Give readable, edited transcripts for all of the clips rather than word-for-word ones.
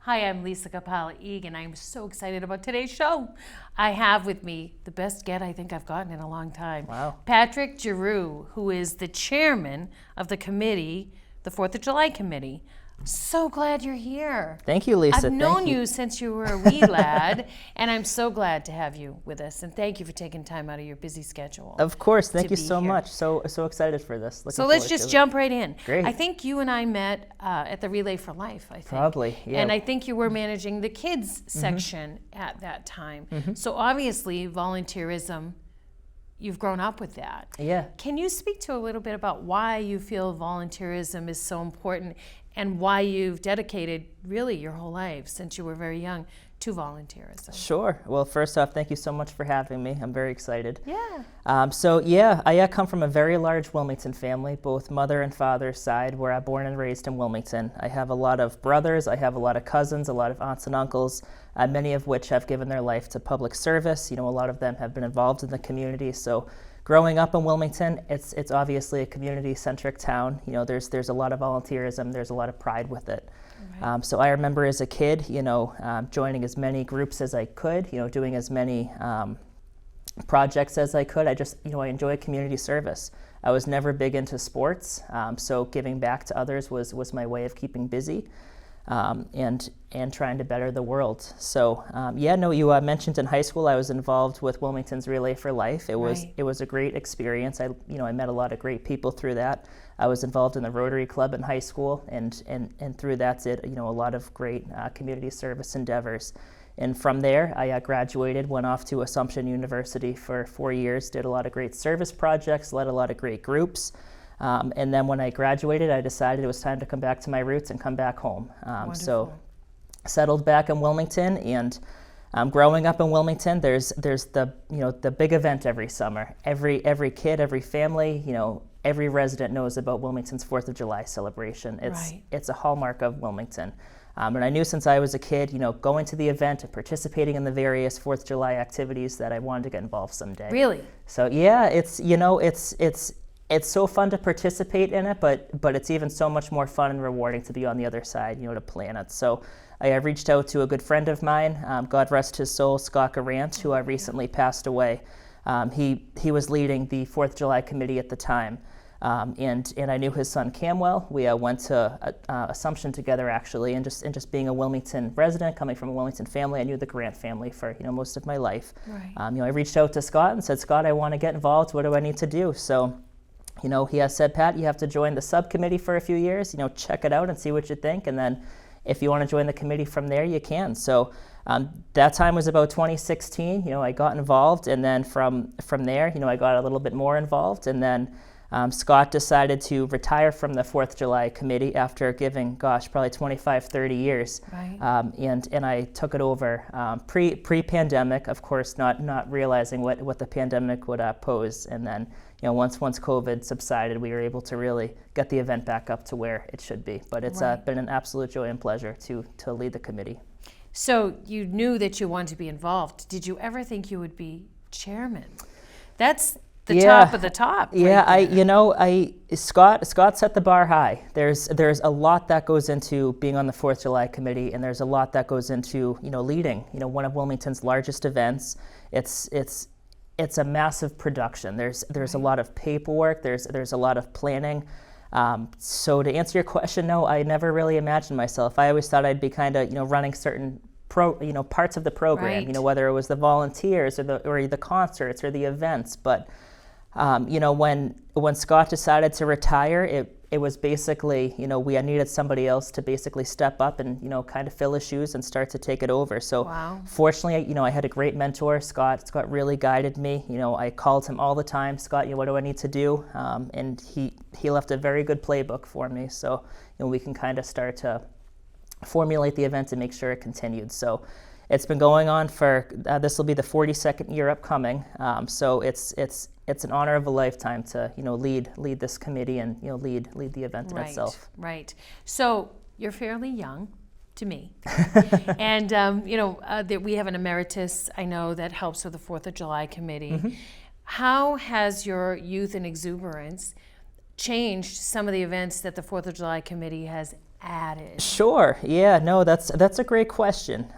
Hi, I'm Lisa Kapala-Egan. I'm so excited about today's show. I have with me the best get I think I've gotten in a long time. Wow. Patrick Giroux, who is the chairman of the committee, the 4th of July committee. So glad you're here. Thank you, Lisa. I've known you since you were a wee lad, and I'm so glad to have you with us. And thank you for taking time out of your busy schedule. Of course. Thank you so here. much. So excited for this. So let's just jump right in. Great. I think you and I met at the Relay for Life, I think. Probably, yeah. And I think you were managing the kids section at that time. So obviously, volunteerism, you've grown up with that. Yeah. Can you speak to a little bit about why you feel volunteerism is so important and why you've dedicated really your whole life since you were very young to volunteerism? Sure. Well, first off, thank you so much for having me. I'm very excited. Yeah. I come from a very large Wilmington family, both mother and father's side, where I'm born and raised in Wilmington. I have a lot of brothers, I have a lot of cousins, a lot of aunts and uncles, many of which have given their life to public service. You know, a lot of them have been involved in the community. So growing up in Wilmington, it's obviously a community-centric town. You know, there's a lot of volunteerism, there's a lot of pride with it. Right. So I remember as a kid, joining as many groups as I could, doing as many projects as I could. I enjoy community service. I was never big into sports, so giving back to others was my way of keeping busy. And trying to better the world. So you mentioned in high school I was involved with Wilmington's Relay for Life. It was a great experience. I met a lot of great people through that. I was involved in the Rotary Club in high school, and through that did a lot of great community service endeavors. And from there, I graduated, went off to Assumption University for 4 years, did a lot of great service projects, led a lot of great groups. And then when I graduated, I decided it was time to come back to my roots and come back home. So settled back in Wilmington, and growing up in Wilmington, there's the big event every summer. Every kid, every family, every resident knows about Wilmington's 4th of July celebration. It's a hallmark of Wilmington. And I knew since I was a kid, going to the event and participating in the various 4th of July activities that I wanted to get involved someday. Really? So yeah, it's so fun to participate in it, but it's even so much more fun and rewarding to be on the other side, to plan it. So I reached out to a good friend of mine, God rest his soul, Scott Giroux, who recently passed away. He was leading the 4th of July committee at the time, and I knew his son Cam well. We went to Assumption together actually, and just being a Wilmington resident, coming from a Wilmington family, I knew the Grant family for most of my life. Right. I reached out to Scott and said, Scott, I want to get involved. What do I need to do? So he has said, Pat, you have to join the subcommittee for a few years, check it out and see what you think. And then if you want to join the committee from there, you can. So that time was about 2016. I got involved. And then from there, I got a little bit more involved. And then Scott decided to retire from the 4th of July committee after giving, probably 25, 30 years. Right. And I took it over pre-pandemic, of course, not realizing what the pandemic would pose. And then, once COVID subsided, we were able to really get the event back up to where it should be. But it's been an absolute joy and pleasure to lead the committee. So you knew that you wanted to be involved. Did you ever think you would be chairman? That's the top of the top. Scott set the bar high. There's a lot that goes into being on the 4th of July committee, and there's a lot that goes into leading one of Wilmington's largest events. It's a massive production. There's a lot of paperwork. There's a lot of planning. So to answer your question, no, I never really imagined myself. I always thought I'd be kind of running certain parts of the program. Right. Whether it was the volunteers or the concerts or the events. But when Scott decided to retire, it was basically, we needed somebody else to basically step up and, kind of fill his shoes and start to take it over. So Fortunately, I had a great mentor, Scott. Scott really guided me. I called him all the time, Scott, what do I need to do? And he left a very good playbook for me. So, we can kind of start to formulate the event and make sure it continued. So It's been going on for, this will be the 42nd year upcoming. So it's an honor of a lifetime to, lead this committee and, lead the event in itself. Right. So you're fairly young to me. And, we have an emeritus, I know, that helps with the 4th of July committee. How has your youth and exuberance changed some of the events that the 4th of July committee has added? Sure. Yeah. No, that's a great question.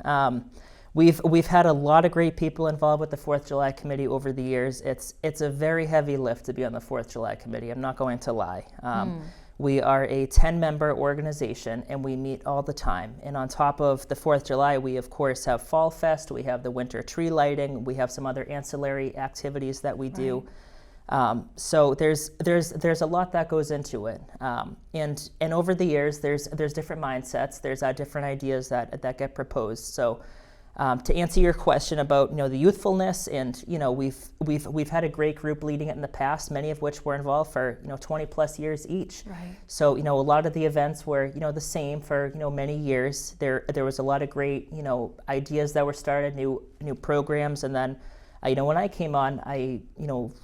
We've had a lot of great people involved with the 4th of July committee over the years. It's a very heavy lift to be on the 4th of July committee. I'm not going to lie. We are a 10-member organization, and we meet all the time. And on top of the 4th of July, we of course have Fall Fest. We have the winter tree lighting. We have some other ancillary activities that we do. So there's a lot that goes into it, and over the years there's different mindsets, there's different ideas that get proposed. So to answer your question about the youthfulness, and we've had a great group leading it in the past, many of which were involved for 20 plus years each. Right. So a lot of the events were the same for many years. There was a lot of great ideas that were started, new programs, and then. When I came on, I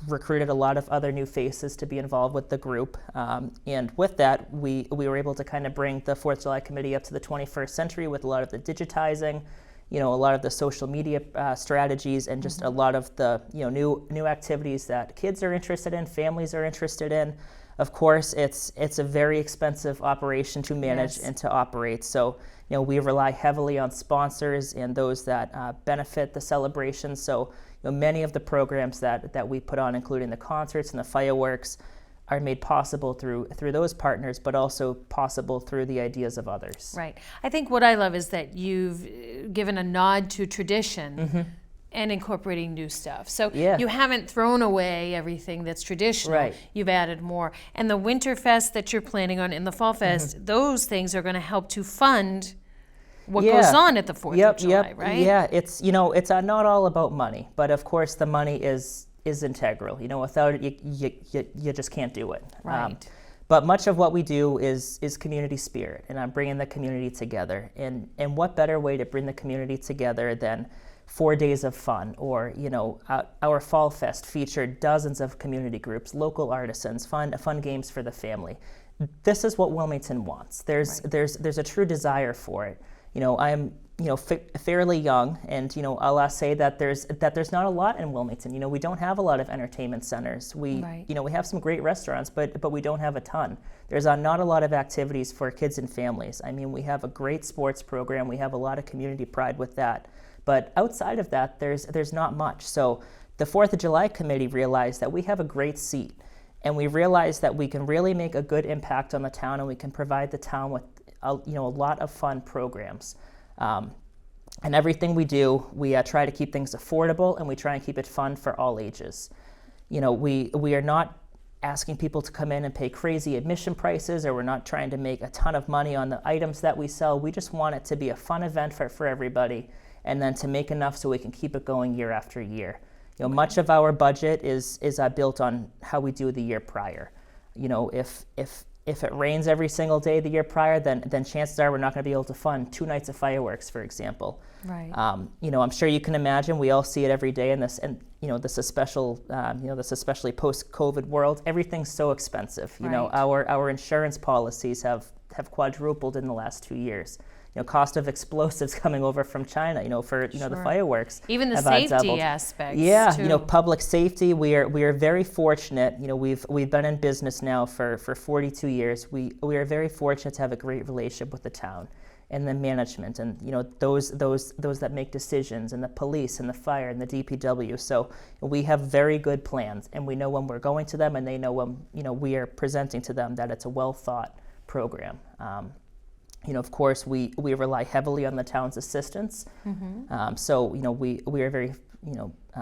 recruited a lot of other new faces to be involved with the group, and with that, we were able to kind of bring the 4th of July committee up to the 21st century with a lot of the digitizing, a lot of the social media strategies, and just a lot of the new activities that kids are interested in, families are interested in. Of course, it's a very expensive operation to manage and to operate. So we rely heavily on sponsors and those that benefit the celebration. So many of the programs that we put on, including the concerts and the fireworks, are made possible through those partners, but also possible through the ideas of others. Right. I think what I love is that you've given a nod to tradition and incorporating new stuff. So you haven't thrown away everything that's traditional. Right. You've added more. And the Winter Fest that you're planning on and the Fall Fest, those things are going to help to fund what goes on at the 4th of July, right? Yeah, it's not all about money, but of course the money is integral. Without it, you just can't do it. Right. But much of what we do is community spirit, and I'm bringing the community together. And what better way to bring the community together than 4 days of fun, or our Fall Fest featured dozens of community groups, local artisans, fun games for the family. This is what Wilmington wants. There's a true desire for it. I'm fairly young, and I'll say that there's not a lot in Wilmington. We don't have a lot of entertainment centers. We have some great restaurants, but we don't have a ton. There's not a lot of activities for kids and families. I mean, we have a great sports program. We have a lot of community pride with that. But outside of that, there's not much. So the 4th of July committee realized that we have a great seat, and we realized that we can really make a good impact on the town, and we can provide the town with a lot of fun programs. And everything we do, we try to keep things affordable, and we try and keep it fun for all ages. We are not asking people to come in and pay crazy admission prices, or we're not trying to make a ton of money on the items that we sell. We just want it to be a fun event for everybody, and then to make enough so we can keep it going year after year. Much of our budget is built on how we do the year prior. If it rains every single day the year prior, then chances are we're not going to be able to fund 2 nights of fireworks, for example. Right. I'm sure you can imagine. We all see it every day in this, and this is special. This especially post-COVID world. Everything's so expensive. Our insurance policies have quadrupled in the last 2 years. Cost of explosives coming over from China, for the fireworks. Even the have safety doubled. aspects. Yeah, too. Public safety. We are very fortunate. We've been in business now for 42 years. We are very fortunate to have a great relationship with the town and the management, and those that make decisions, and the police and the fire and the DPW. So we have very good plans, and we know when we're going to them, and they know when we are presenting to them that it's a well thought program. Of course, we rely heavily on the town's assistance. So, we are very,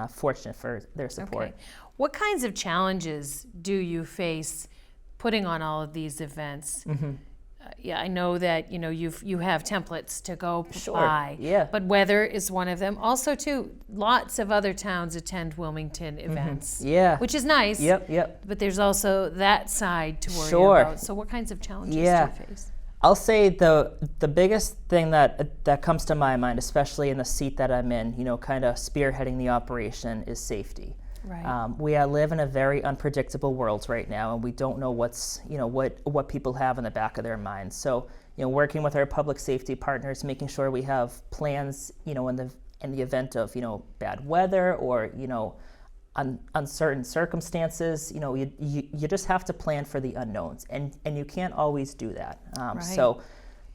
fortunate for their support. Okay. What kinds of challenges do you face putting on all of these events? I know that, you have templates to go by. Yeah. But weather is one of them. Also, too, lots of other towns attend Wilmington events. Yeah. Which is nice. Yep. But there's also that side to worry about. So what kinds of challenges do you face? I'll say the biggest thing that comes to my mind, especially in the seat that I'm in, kind of spearheading the operation, is safety. Right. We live in a very unpredictable world right now, and we don't know what people have in the back of their minds. So, working with our public safety partners, making sure we have plans, in the event of bad weather or uncertain circumstances, you just have to plan for the unknowns, and you can't always do that. Right. So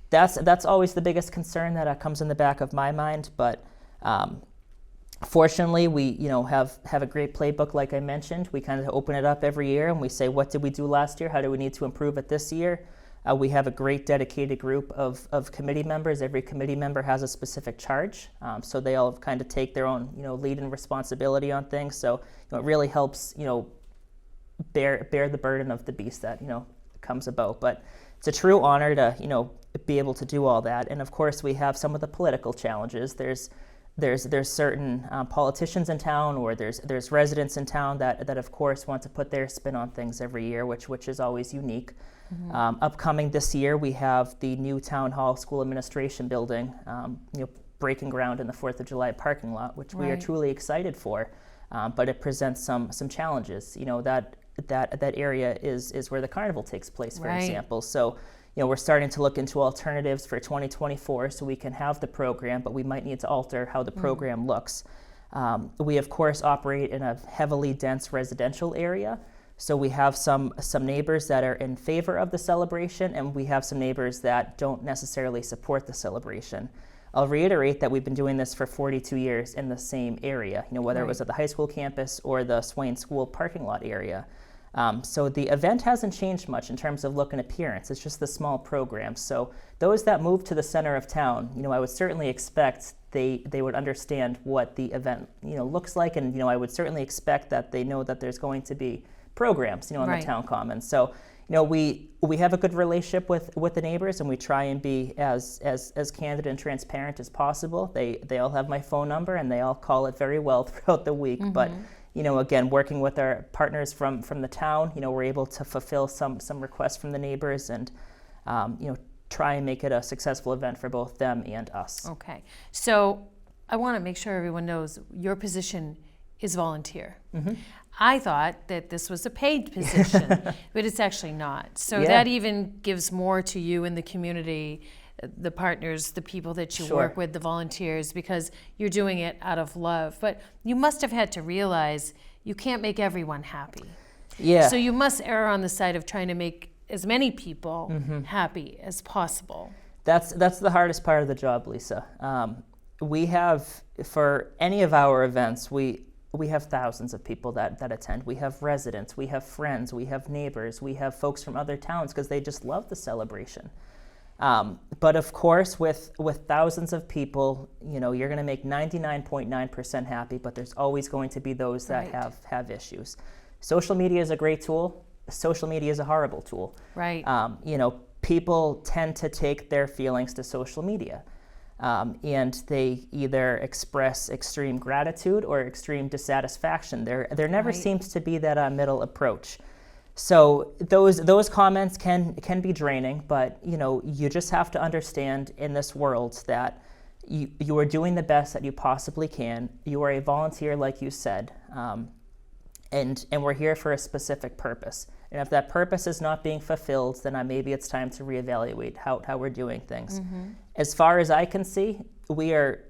that's always the biggest concern that comes in the back of my mind. But fortunately, we have a great playbook, like I mentioned. We kind of open it up every year, and we say, what did we do last year? How do we need to improve it this year? We have a great dedicated group of committee members. Every committee member has a specific charge, so they all kind of take their own lead and responsibility on things. So it really helps bear the burden of the beast that comes about. But it's a true honor to be able to do all that. And of course, we have some of the political challenges. There's certain politicians in town, or there's residents in town that of course want to put their spin on things every year, which is always unique. Mm-hmm. Upcoming this year, we have the new Town Hall School Administration building, breaking ground in the 4th of July parking lot, which we are truly excited for. But it presents some challenges. That area is where the carnival takes place, for example. So, we're starting to look into alternatives for 2024 so we can have the program, but we might need to alter how the program looks. We, of course, operate in a heavily dense residential area. So we have some neighbors that are in favor of the celebration, and we have some neighbors that don't necessarily support the celebration. I'll reiterate that we've been doing this for 42 years in the same area, whether it was at the high school campus or the Swain School parking lot area. So the event hasn't changed much in terms of look and appearance. It's just the small program. So those that move to the center of town, I would certainly expect they would understand what the event looks like, and I would certainly expect that they know that there's going to be programs on the town common. So we have a good relationship with the neighbors, and we try and be as candid and transparent as possible. They all have my phone number, and they all call it very well throughout the week. Mm-hmm. But again, working with our partners from the town, we're able to fulfill some requests from the neighbors, and try and make it a successful event for both them and us. Okay, so I want to make sure everyone knows your position is volunteer. Mm-hmm. I thought that this was a paid position, but it's actually not. So that even gives more to you in the community, the partners, the people that you work with, the volunteers, because you're doing it out of love. But you must have had to realize you can't make everyone happy. Yeah. So you must err on the side of trying to make as many people happy as possible. That's the hardest part of the job, Lisa. We have, for any of our events, we have thousands of people that attend. We have residents, we have friends, we have neighbors, we have folks from other towns because they just love the celebration. But of course, with thousands of people, you're going to make 99.9% happy, but there's always going to be those that have issues. Social media is a great tool. Social media is a horrible tool. Right. People tend to take their feelings to social media. And they either express extreme gratitude or extreme dissatisfaction. There never seems to be that middle approach. So those comments can be draining, but you just have to understand in this world that you are doing the best that you possibly can. You are a volunteer, like you said, and we're here for a specific purpose. And if that purpose is not being fulfilled, then maybe it's time to reevaluate how we're doing things. Mm-hmm. As far as I can see, we are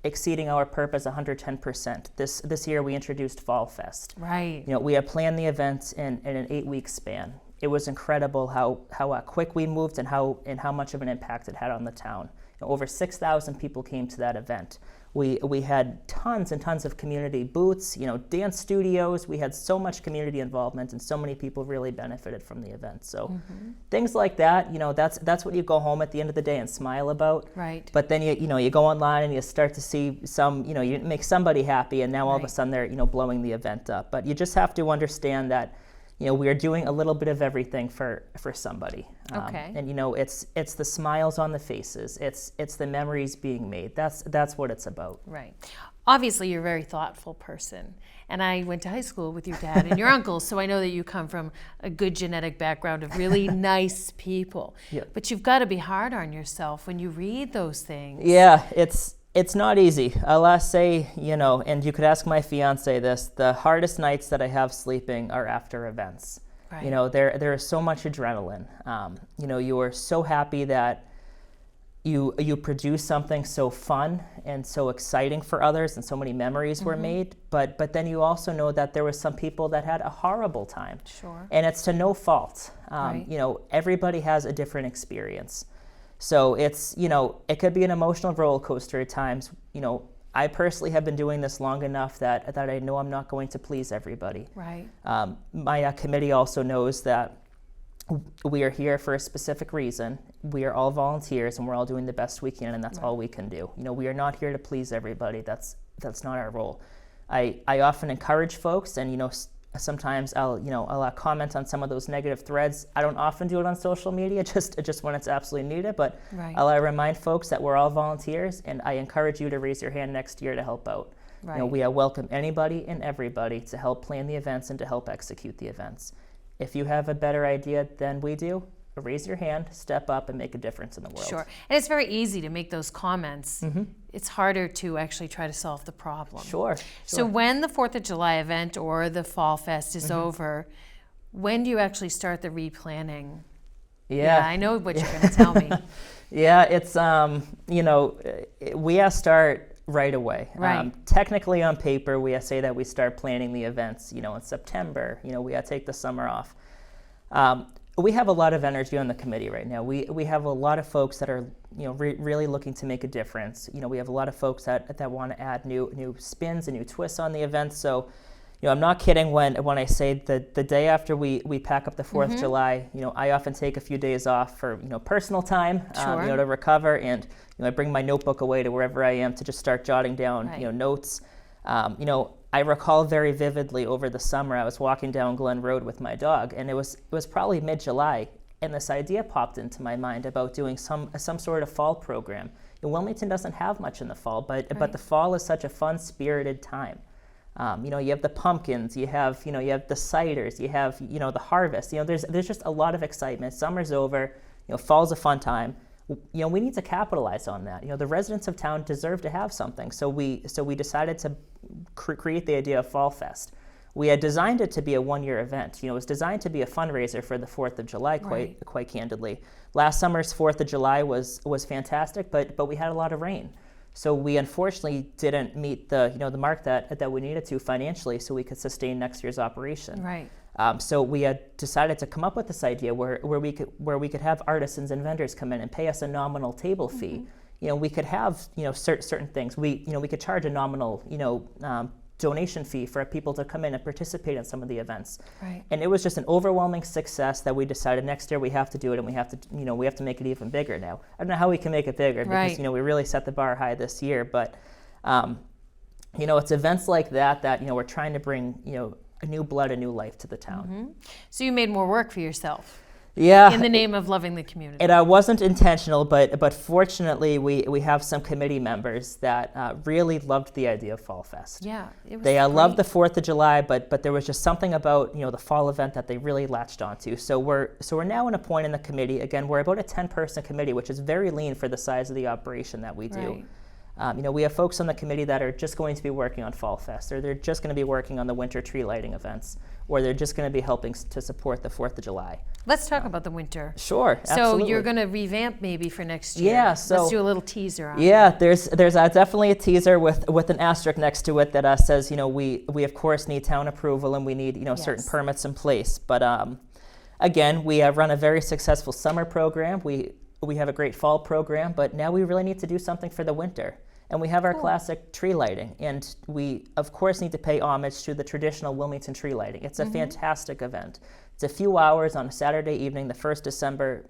exceeding our purpose 110%. This year we introduced Fall Fest. Right. We have planned the event in an 8-week span. It was incredible how quick we moved and how much of an impact it had on the town. Over 6,000 people came to that event. We had tons and tons of community booths, dance studios. We had so much community involvement, and so many people really benefited from the event. So things like that, that's what you go home at the end of the day and smile about. Right. But then you go online and you start to see you make somebody happy, and now all of a sudden they're blowing the event up. But you just have to understand that we are doing a little bit of everything for somebody. Okay. And it's the smiles on the faces. It's the memories being made. That's what it's about. Right. Obviously, you're a very thoughtful person. And I went to high school with your dad and your uncle, so I know that you come from a good genetic background of really nice people. Yeah. But you've got to be hard on yourself when you read those things. Yeah, it's not easy. I'll say, and you could ask my fiance this, the hardest nights that I have sleeping are after events. Right. There is so much adrenaline. You are so happy that you produce something so fun and so exciting for others, and so many memories were made. But then you also know that there were some people that had a horrible time. Sure. And it's to no fault. Right. Everybody has a different experience. So it's, it could be an emotional roller coaster at times. I personally have been doing this long enough that I know I'm not going to please everybody. Right. My committee also knows that we are here for a specific reason. We are all volunteers, and we're all doing the best we can, and that's all we can do. We are not here to please everybody. That's not our role. I often encourage folks, and sometimes I'll comment on some of those negative threads. I don't often do it on social media, just when it's absolutely needed. But Right. I'll remind folks that we're all volunteers, and I encourage you to raise your hand next year to help out. Right. We welcome anybody and everybody to help plan the events and to help execute the events. If you have a better idea than we do, raise your hand, step up, and make a difference in the world. Sure. And it's very easy to make those comments. It's harder to actually try to solve the problem. Sure. So when the 4th of July event or the Fall Fest is over, when do you actually start the replanning? Yeah. I know what you're going to tell me. Yeah, it's, we have to start right away. Right. Technically on paper, we say that we start planning the events, in September. We take the summer off. We have a lot of energy on the committee right now. We have a lot of folks that are, really looking to make a difference. We have a lot of folks that want to add new spins and new twists on the events. So, I'm not kidding when I say that the day after we pack up the 4th of July, I often take a few days off for, personal time, Sure. to recover, and I bring my notebook away to wherever I am to just start jotting down, Right. Notes. I recall very vividly over the summer, I was walking down Glen Road with my dog, and it was probably mid-July, and this idea popped into my mind about doing some sort of fall program. Wilmington doesn't have much in the fall, but the fall is such a fun, spirited time. You have the pumpkins, you have the ciders, you have the harvest. There's just a lot of excitement. Summer's over, fall's a fun time. We need to capitalize on that. The residents of town deserve to have something. So we decided to create the idea of Fall Fest. We had designed it to be a one-year event. It was designed to be a fundraiser for the 4th of July, quite candidly. Last summer's 4th of July was fantastic, but we had a lot of rain. So we unfortunately didn't meet the mark that we needed to financially, so we could sustain next year's operation. Right. So we had decided to come up with this idea where we could have artisans and vendors come in and pay us a nominal table fee. We could have certain things. We could charge a nominal donation fee for people to come in and participate in some of the events. Right. And it was just an overwhelming success that we decided next year we have to do it, and we have to make it even bigger now. I don't know how we can make it bigger because Right. we really set the bar high this year, but it's events like that we're trying to bring a new blood, a new life to the town. So you made more work for yourself Yeah. in the name of loving the community. It wasn't intentional, but fortunately we have some committee members that really loved the idea of Fall Fest. Yeah, it was They great. loved the 4th of July, but there was just something about the fall event that they really latched onto. So we're now in a point in the committee. Again, we're about a 10-person committee, which is very lean for the size of the operation that we do. Right. We have folks on the committee that are just going to be working on Fall Fest, or they're just going to be working on the winter tree lighting events, or they're just going to be helping to support the 4th of July. Let's talk about the winter. Sure, So absolutely. you're going to revamp maybe for next year. Yeah, Let's so- do a little teaser on Yeah, it. there's definitely a teaser with an asterisk next to it that says we of course need town approval, and we need certain Yes. permits in place. But again, we have run a very successful summer program. We have a great fall program, but now we really need to do something for the winter. And we have our classic tree lighting, and we of course need to pay homage to the traditional Wilmington tree lighting. It's a fantastic event. It's a few hours on a Saturday evening, the first Saturday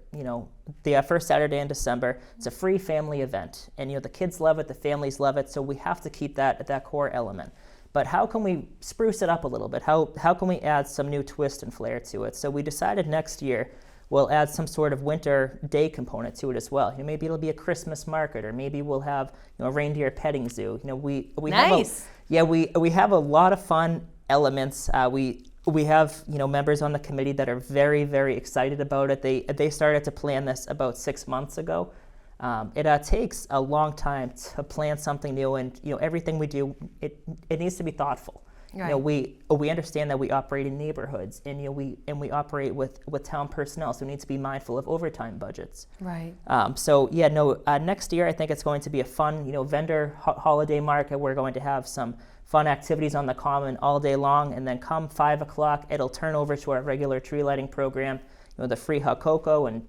in December. It's a free family event, and the kids love it, the families love it. So we have to keep that core element. but how can we spruce it up a little bit? How can we add some new twist and flair to it? So we decided next year we'll add some sort of winter day component to it as well. Maybe it'll be a Christmas market, or maybe we'll have a reindeer petting zoo. We Nice. we have a lot of fun elements. We have members on the committee that are very, very excited about it. They started to plan this about 6 months ago. It takes a long time to plan something new, and everything we do, it needs to be thoughtful. Right. We understand that we operate in neighborhoods, and we operate with town personnel, so we need to be mindful of overtime budgets. Right. Next year I think it's going to be a fun vendor holiday market. We're going to have some fun activities on the common all day long, and then come 5 o'clock it'll turn over to our regular tree lighting program. The free hot cocoa and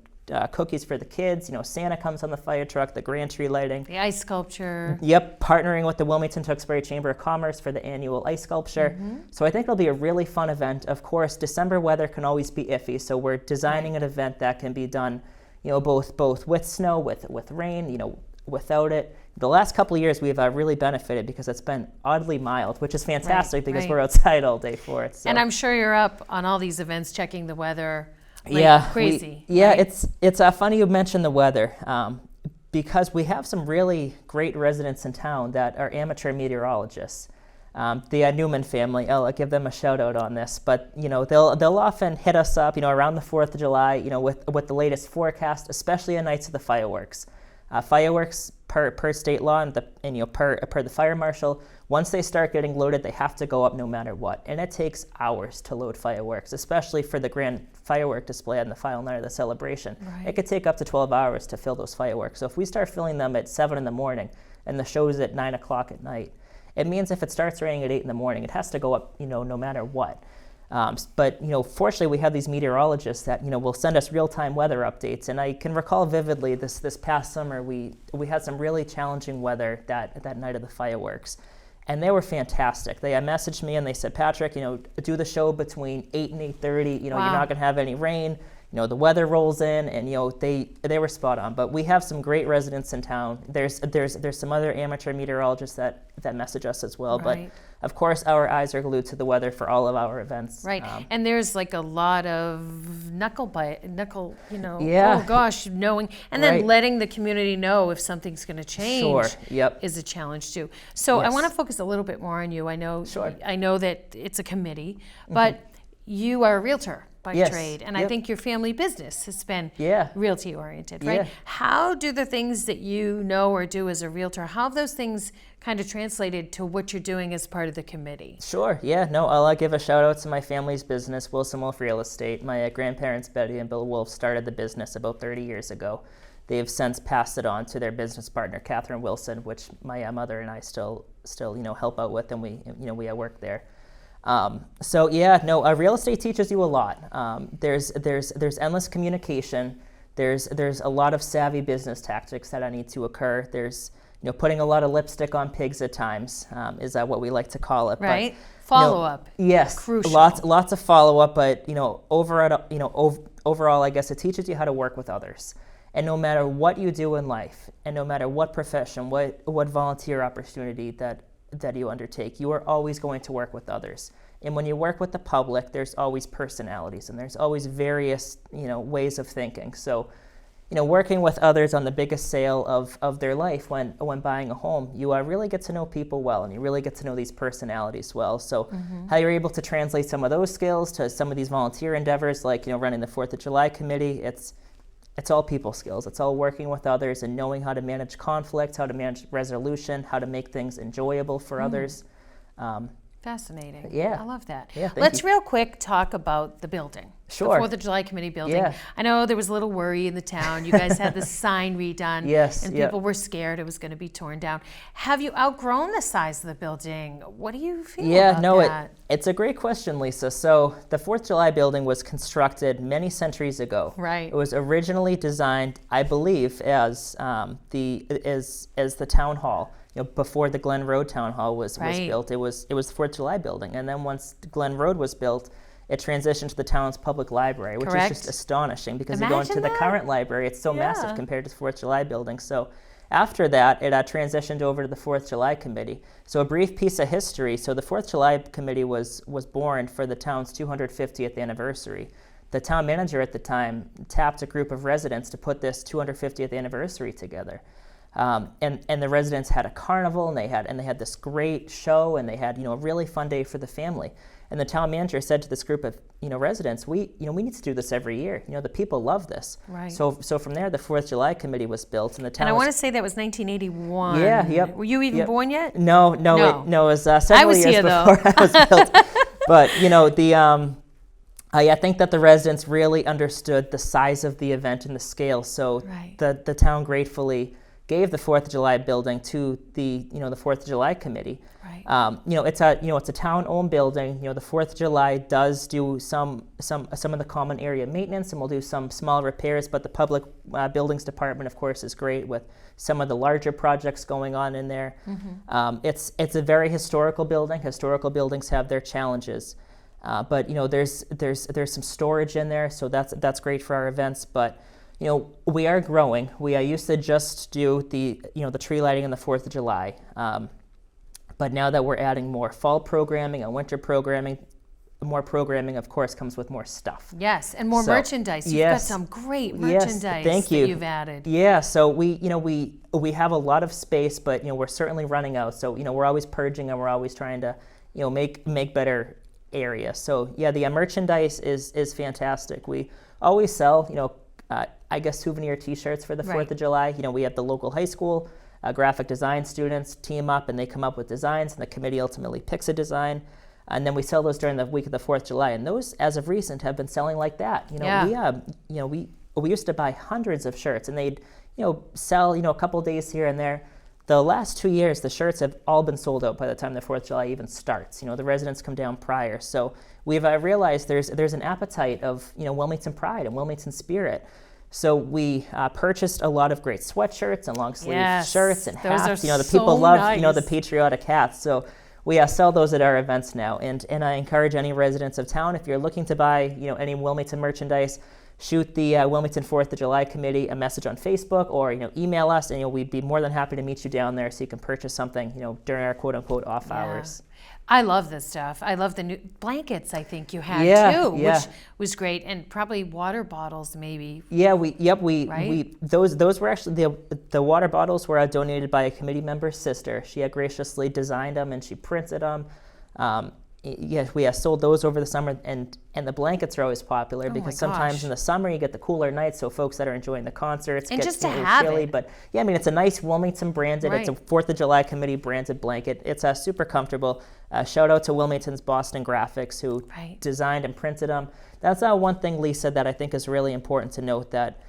cookies for the kids. Santa comes on the fire truck, the grand tree lighting. The ice sculpture. Yep, partnering with the Wilmington Tewksbury Chamber of Commerce for the annual ice sculpture. So I think it'll be a really fun event. Of course, December weather can always be iffy, so we're designing an event that can be done, both with snow, with rain, without it. The last couple of years we've really benefited because it's been oddly mild, which is fantastic because we're outside all day for it. So. And I'm sure you're up on all these events checking the weather. Crazy. Right? It's funny you mentioned the weather because we have some really great residents in town that are amateur meteorologists. The Newman family, I'll give them a shout out on this, but they'll often hit us up, around the 4th of July, with the latest forecast, especially on nights of the fireworks. Fireworks per state law and per the fire marshal, once they start getting loaded, they have to go up no matter what. And it takes hours to load fireworks, especially for the grand firework display on the final night of the celebration. Right. It could take up to 12 hours to fill those fireworks. So if we start filling them at 7 in the morning and the show's at 9 o'clock at night, it means if it starts raining at 8 in the morning, it has to go up, no matter what. But fortunately, we have these meteorologists that will send us real-time weather updates. And I can recall vividly this past summer we had some really challenging weather that night of the fireworks, and they were fantastic. They messaged me and they said, Patrick, do the show between 8 and 8:30. You're not going to have any rain. The weather rolls in, and they were spot on. But we have some great residents in town. There's some other amateur meteorologists that message us as well. Right. But of course, our eyes are glued to the weather for all of our events. Right. And there's like a lot of knuckle, Yeah. oh gosh, knowing, and then Right. letting the community know if something's going to change. Sure. Yep. Is a challenge too. So I Yes. want to focus a little bit more on you. I know that it's a committee, but you are a realtor by Yes. trade, and I Yep. think your family business has been Yeah. realty oriented, right? Yeah. How do the things that you know or do as a realtor, how have those things kind of translated to what you're doing as part of the committee? Sure. Yeah. No, I'll give a shout out to my family's business, Wilson Wolf Real Estate. My grandparents, Betty and Bill Wolf, started the business about 30 years ago. They have since passed it on to their business partner, Catherine Wilson, which my mother and I still help out with, and we work there. Real estate teaches you a lot. There's endless communication. There's a lot of savvy business tactics that need to occur. There's putting a lot of lipstick on pigs at times, is that what we like to call it? Right. But, Follow up. Yes. Crucial. Lots of follow up, but overall, I guess it teaches you how to work with others. And no matter what you do in life, and no matter what profession, what volunteer opportunity that you undertake, you are always going to work with others. And when you work with the public, there's always personalities, and there's always various ways of thinking. So working with others on the biggest sale of their life when buying a home, you really get to know people well, and you really get to know these personalities well. So how you're able to translate some of those skills to some of these volunteer endeavors, like running the 4th of July committee, it's all people skills. It's all working with others and knowing how to manage conflict, how to manage resolution, how to make things enjoyable for others. Fascinating. Yeah. I love that. Yeah, Let's real quick talk about the building. Sure. The 4th of July committee building. Yeah. I know there was a little worry in the town. You guys had the sign redone. Yes, And yep. people were scared it was going to be torn down. Have you outgrown the size of the building? What do you feel about that? It's a great question, Lisa. So the 4th of July building was constructed many centuries ago. Right. It was originally designed, I believe, as the town hall. Before the Glen Road Town Hall was built, it was the 4th of July building. And then once Glen Road was built, it transitioned to the town's public library, which Correct. is just astonishing because you Imagine go into the that. current library, it's so Yeah. massive compared to the 4th of July building. So After that, it transitioned over to the 4th of July Committee. So a brief piece of history. So the 4th of July Committee was born for the town's 250th anniversary. The town manager at the time tapped a group of residents to put this 250th anniversary together. And the residents had a carnival, and they had this great show, and they had a really fun day for the family. And the town manager said to this group of residents, we need to do this every year. The people love this. Right. So from there, the 4th of July Committee was built, and the town. And I want to say that was 1981. Yeah. Yep. Were you even born yet? No. It was several years here, before though. I was built. But I think that the residents really understood the size of the event and the scale. So Right. the town gratefully gave the 4th of July building to the 4th of July Committee. Right. It's a town-owned building. The 4th of July does do some of the common area maintenance, and we'll do some small repairs. But the public buildings department, of course, is great with some of the larger projects going on in there. Mm-hmm. It's a very historical building. Historical buildings have their challenges. But there's some storage in there, so that's great for our events. But we are growing. We used to just do the tree lighting on the 4th of July, but now that we're adding more fall programming and winter programming, more programming, of course, comes with more stuff. Yes, and more merchandise. You've got some great merchandise thank you. that you've added. Yeah, so we have a lot of space, but we're certainly running out. So we're always purging, and we're always trying to make better area. So yeah, the merchandise is fantastic. We always sell I guess souvenir T-shirts for the 4th of July. We have the local high school graphic design students team up, and they come up with designs, and the committee ultimately picks a design, and then we sell those during the week of the 4th of July. And those, as of recent, have been selling like that. We used to buy hundreds of shirts, and they'd sell a couple days here and there. The last 2 years, the shirts have all been sold out by the time the 4th of July even starts. The residents come down prior. So we've realized there's an appetite of Wilmington pride and Wilmington spirit. So we purchased a lot of great sweatshirts and long sleeve shirts and hats. Those are the people so love nice. The patriotic hats. So we sell those at our events now. And I encourage any residents of town, if you're looking to buy any Wilmington merchandise, shoot the Wilmington 4th of July Committee a message on Facebook, or email us, and we'd be more than happy to meet you down there so you can purchase something during our quote unquote off hours. I love this stuff. I love the new blankets. I think you had too, which was great, and probably water bottles maybe. Yeah, those were actually the water bottles were donated by a committee member's sister. She had graciously designed them, and she printed them. We sold those over the summer, and the blankets are always popular because sometimes in the summer you get the cooler nights, so folks that are enjoying the concerts and get just to have chilly. it. But yeah, it's a nice Wilmington branded. It's a 4th of July Committee branded blanket. It's super comfortable. Shout out to Wilmington's Boston Graphics who designed and printed them. That's one thing, Lisa, that I think is really important to note, that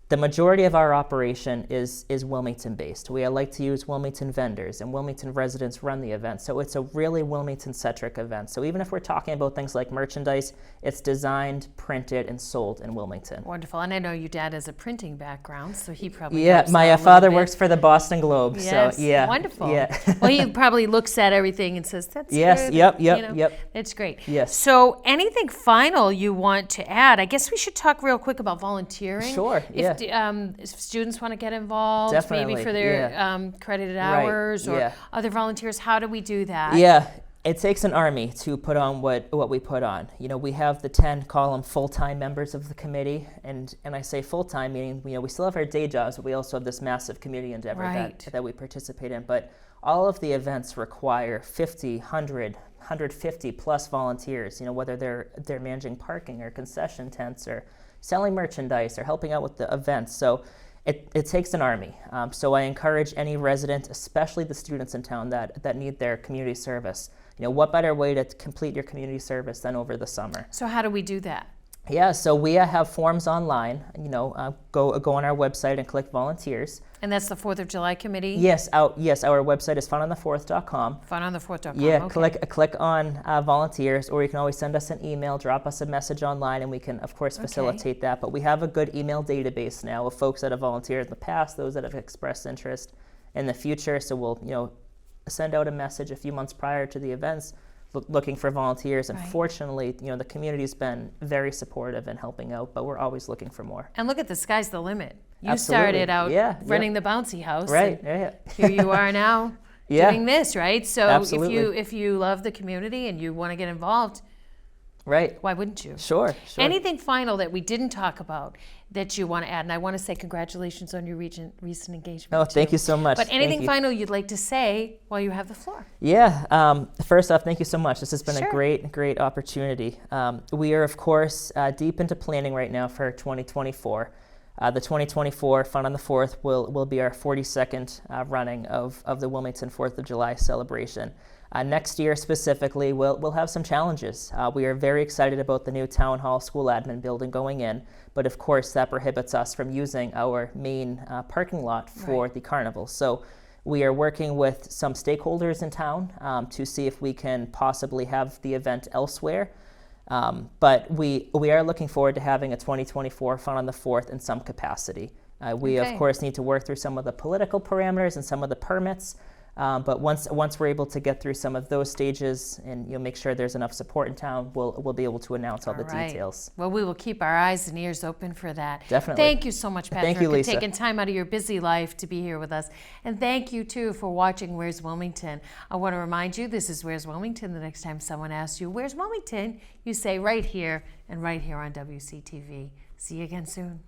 the majority of our operation is Wilmington-based. We like to use Wilmington vendors, and Wilmington residents run the event. So it's a really Wilmington-centric event. So even if we're talking about things like merchandise, it's designed, printed, and sold in Wilmington. Wonderful. And I know your dad has a printing background, so he probably my father works for the Boston Globe. Yes, so wonderful. Yeah. Well, he probably looks at everything and says, "That's yes, good." Yep. It's great. Yes. So, anything final you want to add? I guess we should talk real quick about volunteering. Sure. If students want to get involved, Definitely, maybe for their credited hours or other volunteers, how do we do that? Yeah. It takes an army to put on what we put on. We have the 10 full-time members of the committee, and I say full-time meaning we still have our day jobs, but we also have this massive community endeavor that we participate in. But all of the events require 50, 100, 150 plus volunteers. Whether they're managing parking or concession tents or selling merchandise or helping out with the events. So it takes an army. So I encourage any resident, especially the students in town that need their community service. What better way to complete your community service than over the summer? So how do we do that? Yeah, so we have forms online. Go on our website and click volunteers. And that's the 4th of July Committee? Yes, our website is funonthefourth.com. Funonthefourth.com, Yeah, okay. click on volunteers, or you can always send us an email, drop us a message online, and we can, of course, facilitate that. But we have a good email database now of folks that have volunteered in the past, those that have expressed interest in the future. So we'll, send out a message a few months prior to the events looking for volunteers. And fortunately, the community's been very supportive in helping out, but we're always looking for more. And look at the sky's the limit. You Absolutely. started out Yeah, running the bouncy house. Right. and Yeah. Here you are now Yeah. doing this, right? So Absolutely. if you love the community and you want to get involved, Right. why wouldn't you? Sure. Anything final that we didn't talk about that you want to add? And I want to say congratulations on your recent engagement. Oh, thank you so much. But Thank anything you. final you'd like to say while you have the floor? Yeah. First off, thank you so much. This has been Sure. a great opportunity. We are, of course, deep into planning right now for 2024. The 2024 Fun on the 4th will be our 42nd running of the Wilmington 4th of July celebration. Next year specifically, we'll have some challenges. We are very excited about the new Town Hall School Admin building going in, but of course that prohibits us from using our main parking lot for the carnival. So we are working with some stakeholders in town to see if we can possibly have the event elsewhere. But we are looking forward to having a 2024 Fun on the 4th in some capacity. We, of course, need to work through some of the political parameters and some of the permits. But once we're able to get through some of those stages and make sure there's enough support in town, we'll be able to announce all the details. Well, we will keep our eyes and ears open for that. Definitely. Thank you so much, Patrick, Thank you, Lisa. for taking time out of your busy life to be here with us. And thank you, too, for watching Where's Wilmington. I want to remind you, this is Where's Wilmington. The next time someone asks you, where's Wilmington? You say right here and right here on WCTV. See you again soon.